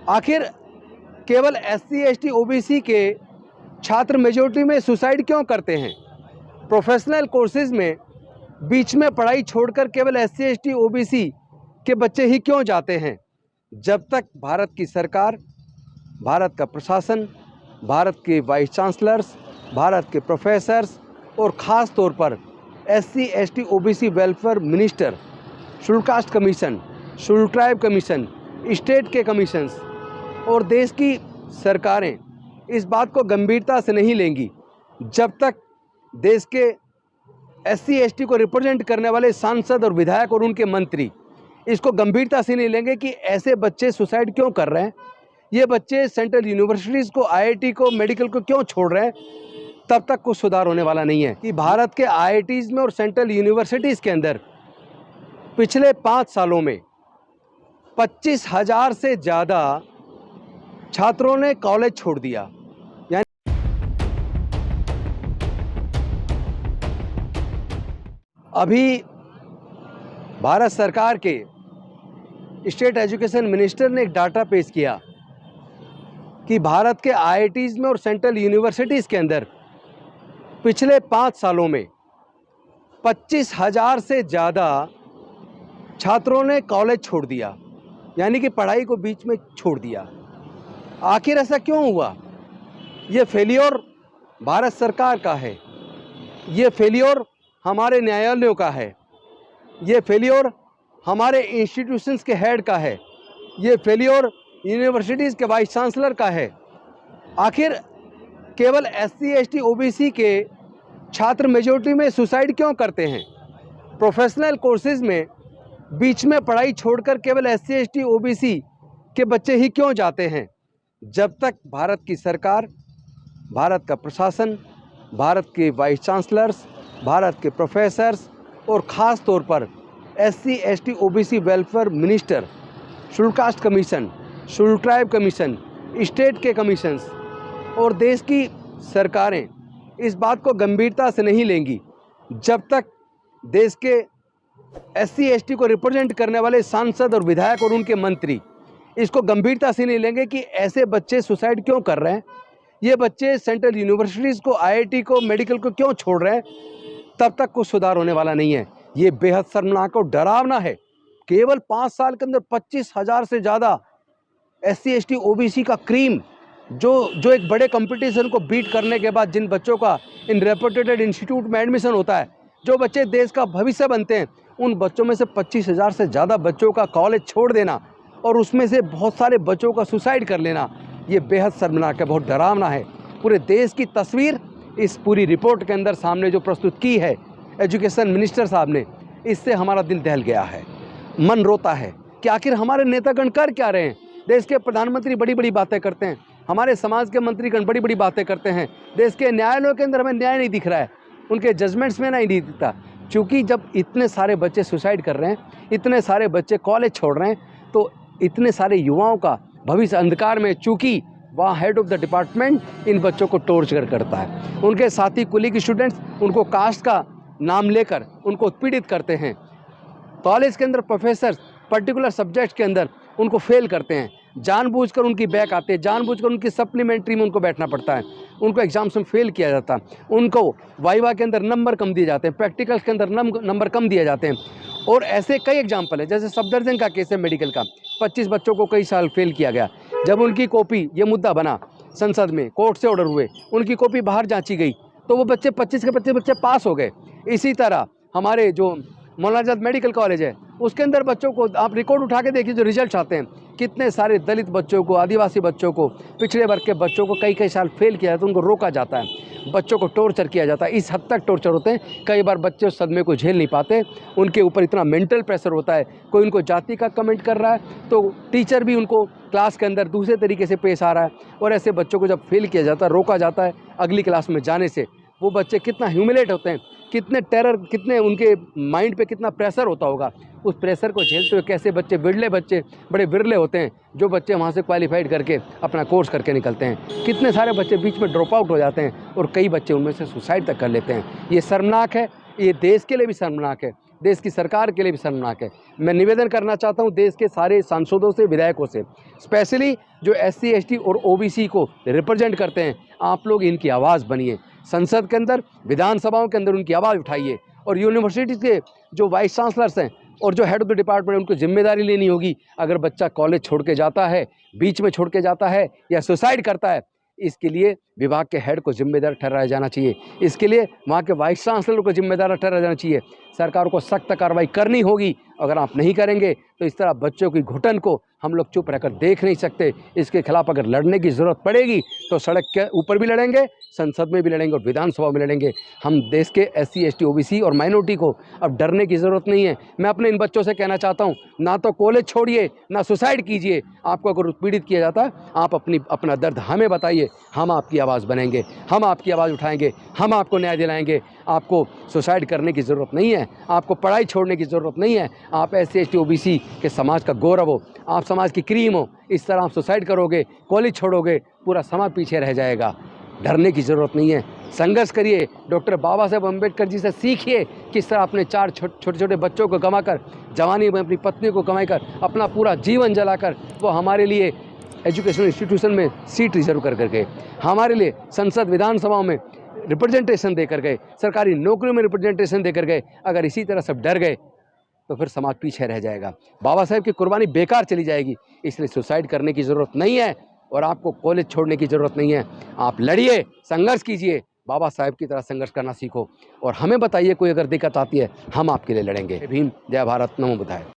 आखिर केवल SC ST OBC के छात्र मेजोरिटी में सुसाइड क्यों करते हैं? प्रोफेशनल कोर्सेज में बीच में पढ़ाई छोड़कर केवल एससी एसटी ओबीसी के बच्चे ही क्यों जाते हैं? जब तक भारत की सरकार, भारत का प्रशासन, भारत के वाइस चांसलर्स, भारत के प्रोफेसर्स और ख़ास तौर पर SC ST OBC welfare minister, schedule caste commission, schedule tribe commission, state के कमीशंस और देश की सरकारें इस बात को गंभीरता से नहीं लेंगी, जब तक देश के एससी एसटी को रिप्रेजेंट करने वाले सांसद और विधायक और उनके मंत्री इसको गंभीरता से नहीं लेंगे कि ऐसे बच्चे सुसाइड क्यों कर रहे हैं, ये बच्चे सेंट्रल यूनिवर्सिटीज़ को, आईआईटी को, मेडिकल को क्यों छोड़ रहे हैं, तब तक कुछ सुधार होने वाला नहीं है। कि भारत के आईआईटीज़ में और सेंट्रल यूनिवर्सिटीज़ के अंदर पिछले 5 सालों में 25,000 से ज़्यादा छात्रों ने कॉलेज छोड़ दिया। यानी अभी भारत सरकार के स्टेट एजुकेशन मिनिस्टर ने एक डाटा पेश किया कि भारत के आईआईटीज़ में और सेंट्रल यूनिवर्सिटीज़ के अंदर पिछले 5 सालों में 25,000 से ज़्यादा छात्रों ने कॉलेज छोड़ दिया, यानी कि पढ़ाई को बीच में छोड़ दिया। आखिर ऐसा क्यों हुआ? ये फेलियर भारत सरकार का है, ये फेलियर हमारे न्यायालयों का है, ये फेलियर हमारे इंस्टीट्यूशंस के हेड का है, ये फेलियर यूनिवर्सिटीज़ के वाइस चांसलर का है। आखिर केवल एससी एसटी ओबीसी के छात्र मेजोरिटी में सुसाइड क्यों करते हैं? प्रोफेशनल कोर्सेज में बीच में पढ़ाई छोड़कर केवल एससी एसटी ओबीसी के बच्चे ही क्यों जाते हैं? जब तक भारत की सरकार, भारत का प्रशासन, भारत के वाइस चांसलर्स, भारत के प्रोफेसर्स और ख़ास तौर पर SC ST OBC welfare minister, schedule caste commission, schedule tribe commission, state के कमीशंस और देश की सरकारें इस बात को गंभीरता से नहीं लेंगी, जब तक देश के एससी एसटी को रिप्रेजेंट करने वाले सांसद और विधायक और उनके मंत्री इसको गंभीरता से नहीं लेंगे कि ऐसे बच्चे सुसाइड क्यों कर रहे हैं, ये बच्चे सेंट्रल यूनिवर्सिटीज़ को, आईआईटी को, मेडिकल को क्यों छोड़ रहे हैं, तब तक कुछ सुधार होने वाला नहीं है। ये बेहद शर्मनाक और डरावना है। केवल 5 साल के अंदर 25,000 से ज़्यादा एससी एसटी ओबीसी का क्रीम जो एक बड़े कंपटीशन को बीट करने के बाद जिन बच्चों का इन रेपुटेड इंस्टीट्यूट में एडमिशन होता है, जो बच्चे देश का भविष्य बनते हैं, उन बच्चों में से 25,000 से ज़्यादा बच्चों का कॉलेज छोड़ देना और उसमें से बहुत सारे बच्चों का सुसाइड कर लेना, ये बेहद शर्मनाक है, बहुत डरावना है। पूरे देश की तस्वीर इस पूरी रिपोर्ट के अंदर सामने जो प्रस्तुत की है एजुकेशन मिनिस्टर साहब ने, इससे हमारा दिल दहल गया है, मन रोता है कि आखिर हमारे नेतागण कर क्या रहे हैं। देश के प्रधानमंत्री बड़ी बड़ी बातें करते हैं, हमारे समाज के मंत्रीगण बड़ी बड़ी बातें करते हैं, देश के न्यायालयों के अंदर हमें न्याय नहीं दिख रहा है, उनके जजमेंट्स में नहीं दिखता। क्योंकि जब इतने सारे बच्चे सुसाइड कर रहे हैं, इतने सारे बच्चे कॉलेज छोड़ रहे हैं, तो इतने सारे युवाओं का भविष्य अंधकार में, चूँकि वहाँ head of the department in बच्चों को टॉर्चर करता है, उनके साथी कुलीग स्टूडेंट्स उनको कास्ट का नाम लेकर उनको उत्पीड़ित करते हैं। कॉलेज के अंदर प्रोफेसर पर्टिकुलर सब्जेक्ट के अंदर उनको फेल करते हैं, जानबूझकर उनकी बैक आते हैं, जानबूझकर उनकी सप्लीमेंट्री में उनको बैठना पड़ता है, उनको एग्जाम्स में फेल किया जाता है, उनको वाइवा के अंदर नंबर कम दिए जाते हैं, प्रैक्टिकल्स के अंदर नंबर कम दिए जाते हैं। और ऐसे कई एग्जाम्पल है, जैसे सफदरजंग का केस है मेडिकल का, 25 बच्चों को कई साल फेल किया गया। जब उनकी कॉपी, ये मुद्दा बना संसद में, कोर्ट से ऑर्डर हुए, उनकी कॉपी बाहर जांची गई, तो वो बच्चे 25 के 25 बच्चे पास हो गए। इसी तरह हमारे जो मौलाना आज़ाद मेडिकल कॉलेज है, उसके अंदर बच्चों को आप रिकॉर्ड उठा के देखिए, जो रिजल्ट्स आते हैं, कितने सारे दलित बच्चों को, आदिवासी बच्चों को, पिछड़े वर्ग के बच्चों को कई साल फेल किया जाता है, उनको रोका जाता है, बच्चों को टॉर्चर किया जाता है। इस हद तक टॉर्चर होते हैं, कई बार बच्चे उस सदमे को झेल नहीं पाते, उनके ऊपर इतना मेंटल प्रेशर होता है। कोई उनको जाति का कमेंट कर रहा है तो टीचर भी उनको क्लास के अंदर दूसरे तरीके से पेश आ रहा है, और ऐसे बच्चों को जब फेल किया जाता है, रोका जाता है अगली क्लास में जाने से, वो बच्चे कितना ह्यूमिलेट होते हैं, कितने टेरर, कितने उनके माइंड पे कितना प्रेशर होता होगा। उस प्रेशर को झेलते हुए कैसे बच्चे, बिरले बच्चे, बड़े बिरले होते हैं जो बच्चे वहाँ से क्वालिफाइड करके अपना कोर्स करके निकलते हैं। कितने सारे बच्चे बीच में ड्रॉप आउट हो जाते हैं और कई बच्चे उनमें से सुसाइड तक कर लेते हैं। ये शर्मनाक है, ये देश के लिए भी शर्मनाक है, देश की सरकार के लिए भी शर्मनाक है। मैं निवेदन करना चाहता हूं देश के सारे सांसदों से, विधायकों से, स्पेशली जो SC ST और OBC को रिप्रेजेंट करते हैं, आप लोग इनकी आवाज़ बनिए। संसद के अंदर, विधानसभाओं के अंदर उनकी आवाज़ उठाइए। और यूनिवर्सिटी के जो वाइस चांसलर्स हैं और जो हेड ऑफ द डिपार्टमेंट, उनको जिम्मेदारी लेनी होगी। अगर बच्चा कॉलेज छोड़ के जाता है, बीच में छोड़ के जाता है या सुसाइड करता है, इसके लिए विभाग के हेड को जिम्मेदार ठहराया जाना चाहिए। इसके लिए वहाँ के वाइस चांसलर को जिम्मेदार ठहराया जाना चाहिए। सरकार को सख्त कार्रवाई करनी होगी। अगर आप नहीं करेंगे तो इस तरह बच्चों की घुटन को हम लोग चुप रहकर देख नहीं सकते। इसके खिलाफ अगर लड़ने की ज़रूरत पड़ेगी तो सड़क के ऊपर भी लड़ेंगे, संसद में भी लड़ेंगे और विधानसभा में लड़ेंगे। हम देश के SC ST OBC और माइनॉरिटी को अब डरने की ज़रूरत नहीं है। मैं अपने इन बच्चों से कहना चाहता हूँ, ना तो कॉलेज छोड़िए, ना सुसाइड कीजिए। आपको अगर उत्पीड़ित किया जाता है, आप अपना दर्द हमें बताइए, हम आपकी आवाज़ बनेंगे, हम आपकी आवाज़ उठाएंगे, हम आपको न्याय दिलाएंगे। आपको सुसाइड करने की ज़रूरत नहीं है, आपको पढ़ाई छोड़ने की ज़रूरत नहीं है। आप SC ST OBC के समाज का गौरव हो, आप समाज की क्रीम हो। इस तरह आप सुसाइड करोगे, कॉलेज छोड़ोगे, पूरा समाज पीछे रह जाएगा। डरने की ज़रूरत नहीं है, संघर्ष करिए। डॉक्टर बाबा साहेब अम्बेडकर जी से सीखिए किस तरह अपने 4 छोटे छोटे बच्चों को गंवाकर, जवानी में अपनी पत्नी को गंवाकर, अपना पूरा जीवन जलाकर वो हमारे लिए एजुकेशनल इंस्टीट्यूशन में सीट रिजर्व कर गए, हमारे लिए संसद विधानसभाओं में रिप्रेजेंटेशन देकर गए, सरकारी नौकरियों में रिप्रेजेंटेशन देकर गए। अगर इसी तरह सब डर गए तो फिर समाज पीछे रह जाएगा, बाबा साहेब की कुर्बानी बेकार चली जाएगी। इसलिए सुसाइड करने की ज़रूरत नहीं है और आपको कॉलेज छोड़ने की ज़रूरत नहीं है। आप लड़िए, संघर्ष कीजिए, बाबा साहेब की तरह संघर्ष करना सीखो और हमें बताइए कोई अगर दिक्कत आती है, हम आपके लिए लड़ेंगे। भीम, जय भारत, नमो बुद्धाय।